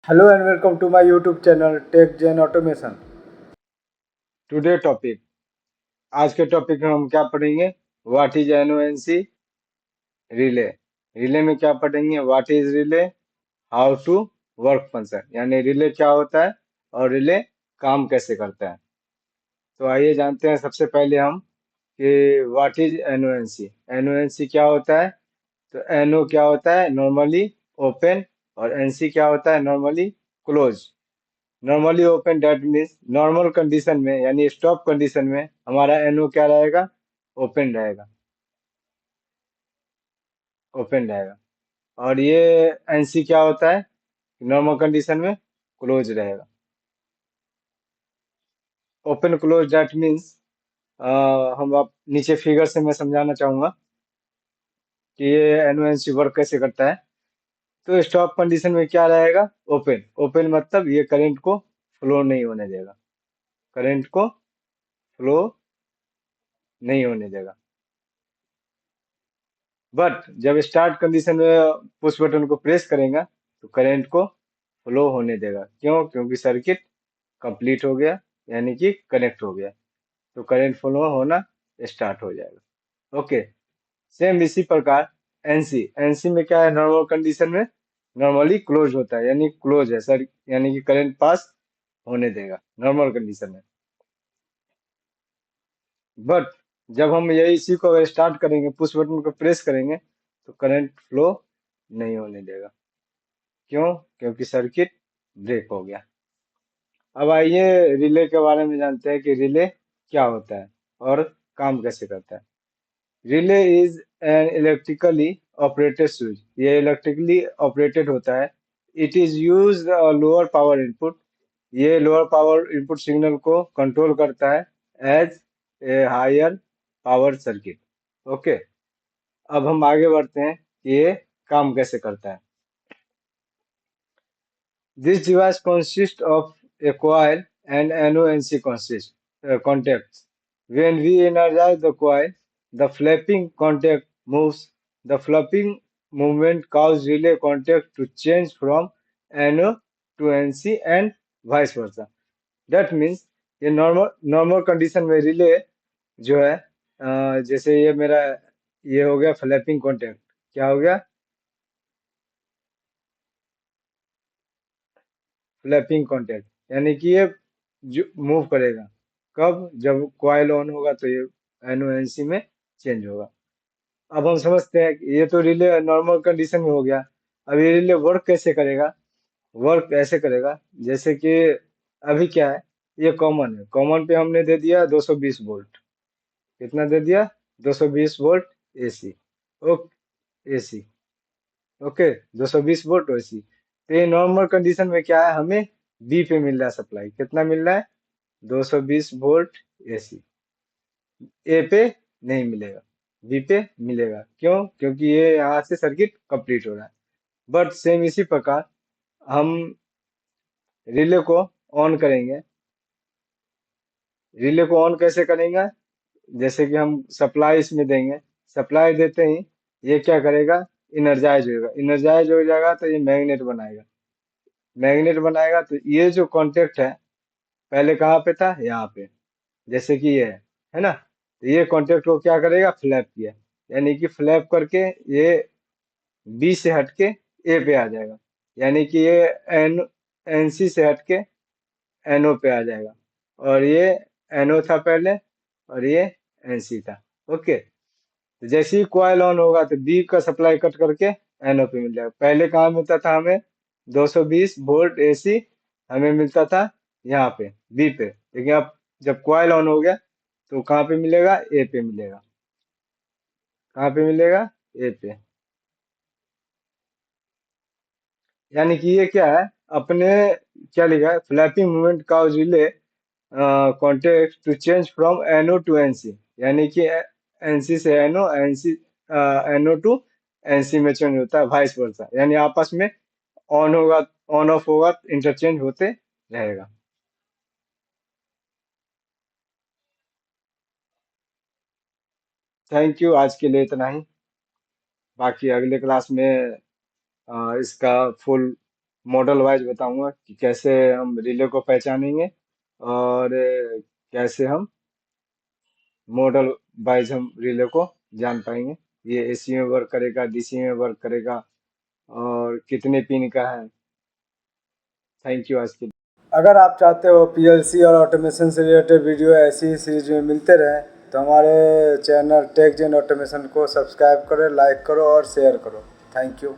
Hello and welcome to my YouTube channel Tech Gen Automation. Today topic आज के topic में हम क्या पढ़ेंगे? What is NONC relay. Relay में क्या पढ़ेंगे? What is relay, how to work function, यानी रिले क्या होता है और रिले काम कैसे करता है। तो आइए जानते हैं सबसे पहले हम कि व्हाट इज एनओएनसी। एनओएनसी क्या होता है? तो एनओ क्या होता है? नॉर्मली ओपन, और एनसी क्या होता है? Normally close. Normally open that means normal condition में, यानी स्टॉप कंडीशन में हमारा एनओ क्या रहेगा? ओपन रहेगा, ओपन रहेगा। और ये एनसी क्या होता है? नॉर्मल कंडीशन में क्लोज रहेगा। ओपन क्लोज डेट मीन्स हम आप नीचे फिगर से मैं समझाना चाहूंगा कि ये एनओएनसी वर्क कैसे करता है। तो स्टॉप कंडीशन में क्या रहेगा? ओपन। ओपन मतलब ये करंट को फ्लो नहीं होने देगा, करंट को फ्लो नहीं होने देगा। बट जब स्टार्ट कंडीशन में पुश बटन को प्रेस करेगा तो करंट को फ्लो होने देगा। क्यों? क्योंकि सर्किट कंप्लीट हो गया, यानी कि कनेक्ट हो गया, तो करंट फ्लो होना स्टार्ट हो जाएगा। ओके। सेम इसी प्रकार एनसी। एनसी में क्या है? नॉर्मल कंडीशन में नॉर्मली क्लोज होता है, यानी क्लोज है सर, यानी कि करंट पास होने देगा नॉर्मल कंडीशन में। बट जब हम यही इसी को अगर स्टार्ट करेंगे, पुश बटन को प्रेस करेंगे, तो करंट फ्लो नहीं होने देगा। क्यों? क्योंकि सर्किट ब्रेक हो गया। अब आइए रिले के बारे में जानते हैं कि रिले क्या होता है और काम कैसे करता है। Relay is an electrically operated switch. ये इलेक्ट्रिकली ऑपरेटेड होता है। It is use lower power input. ये लोअर पावर इनपुट सिग्नल को कंट्रोल करता है as a higher power circuit. Okay. अब हम आगे बढ़ते हैं कि ये काम कैसे करता है। This device consists of a coil and NO-NC contacts. When we energize the coil, the flapping contact moves. The flapping movement causes relay contact to change from NO to NC and vice versa. That means ये normal condition में relay जो है, जैसे ये मेरा ये हो गया फ्लैपिंग कॉन्टैक्ट। क्या हो गया? फ्लैपिंग कॉन्टैक्ट, यानी कि ये जो मूव करेगा कब? जब कॉइल ऑन होगा तो ये एनओएनसी में चेंज होगा। अब हम समझते हैं कि ये तो रिले नॉर्मल कंडीशन में हो गया। अब ये रिले वर्क कैसे करेगा? वर्क ऐसे करेगा जैसे कि अभी क्या है, ये कॉमन है, कॉमन पे हमने दे दिया 220 वोल्ट। कितना दे दिया? 220 volt AC. Okay, AC. Okay, 220 volt AC. तो ये नॉर्मल कंडीशन में क्या है? हमें बी पे मिल रहा है सप्लाई। कितना मिल रहा है? 220 वोल्ट एसी। ए पे नहीं मिलेगा, बी पे मिलेगा। क्यों? क्योंकि ये यहाँ से सर्किट कंप्लीट हो रहा है। बट सेम इसी प्रकार हम रिले को ऑन करेंगे। रिले को ऑन कैसे करेंगे? जैसे कि हम सप्लाई इसमें देंगे, सप्लाई देते ही ये क्या करेगा? इनर्जाइज होगा। इनर्जाइज हो जाएगा तो ये मैग्नेट बनाएगा। मैग्नेट बनाएगा तो ये जो कांटेक्ट है पहले कहाँ पे था? यहाँ पे। जैसे कि ये है ना, तो ये कांटेक्ट को क्या करेगा? फ्लैप किया, यानी कि फ्लैप करके ये बी से हटके ए पे आ जाएगा, यानी कि ये एन एनसी से हटके एनओ पे आ जाएगा। और ये एनओ था पहले और ये एनसी था। ओके। तो जैसे ही कॉइल ऑन होगा तो बी का सप्लाई कट करके एनओ पे मिल जाएगा। पहले कहाँ मिलता था हमें? 220 वोल्ट एसी हमें मिलता था यहाँ पे बी पे, लेकिन अब जब कॉइल ऑन हो गया तो कहाँ पे मिलेगा? ए पे मिलेगा। कहाँ पे मिलेगा? ए पे। यानी कि ये क्या है? अपने क्या लिखा है? फ्लैपिंग मूवमेंट का relay contact to change from NO to NC, यानी कि एनसी से NO, NC NO to NC में चेंज होता है, वाइस वर्सा। यानी आपस में ऑन होगा, ऑन ऑफ होगा, इंटरचेंज होते रहेगा। थैंक यू, आज के लिए इतना ही। बाकी अगले क्लास में इसका फुल मॉडल वाइज बताऊंगा कि कैसे हम रिले को पहचानेंगे और कैसे हम मॉडल वाइज हम रिले को जान पाएंगे। ये एसी में वर्क करेगा, डीसी में वर्क करेगा और कितने पिन का है। थैंक यू आज के लिए। अगर आप चाहते हो पीएलसी और ऑटोमेशन से रिलेटेड वीडियो ऐसी ही सीरीज में मिलते रहें तो हमारे चैनल टेक जेन ऑटोमेशन को सब्सक्राइब करो, लाइक करो और शेयर करो। Thank you.